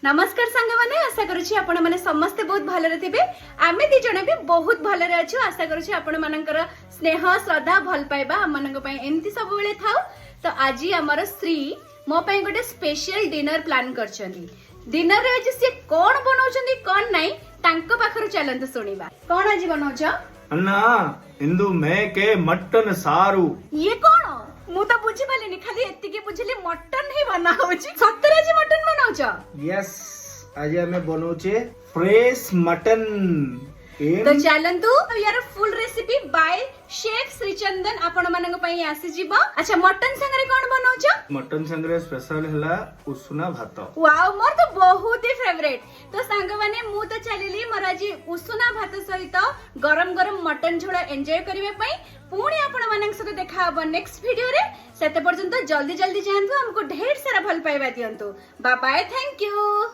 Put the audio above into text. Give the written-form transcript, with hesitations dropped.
नमस्कार सांग मैंने आशा करुच्ची आपण मैंने समस्ते बहुत भलरे थिबे आमे दी जणे भी बहुत भलरे अछु आशा करुच्ची आपण मानकर स्नेह श्रद्धा भल पाइबा हम मानक पय एमती सब बेले थाउ तो आज हमर श्री मो पय गोटे स्पेशल डिनर प्लान करछंती डिनर रे आज से कोन बनाउछंती कोन नाही तांको पाखरु चलंत सुनिबा कोन आज बनाउछ अन्ना इंदु मैं के मटन सारू ये कोन मु तो बुझी पालेनी खाली एतिके बुझिली मटन ही बना होची सत्तरे आज मटन बनाउछ यस आज हमें बनौचे फ्रेश मटन तो चलंतु यार full recipe by chef Shrichandan आपण मानक पई आसी जीवो अच्छा मटन संगरे कोन बनाउछ मटन संगरे स्पेशल हला उसुना भात वाओ मोर तो बहुत ही फेवरेट तो सांग माने मु तो चलिली मोर आज उसुना भात सहित गरम गरम मटन झोल एन्जॉय करिवे पई पुणी आपण मानक सहित देखा हबो नेक्स्ट वीडियो रे सेते पर्यंत जल्दी जल्दी जानतु हमको ढेर सारा भल पाइबा दियंतु बाय बाय थैंक यू।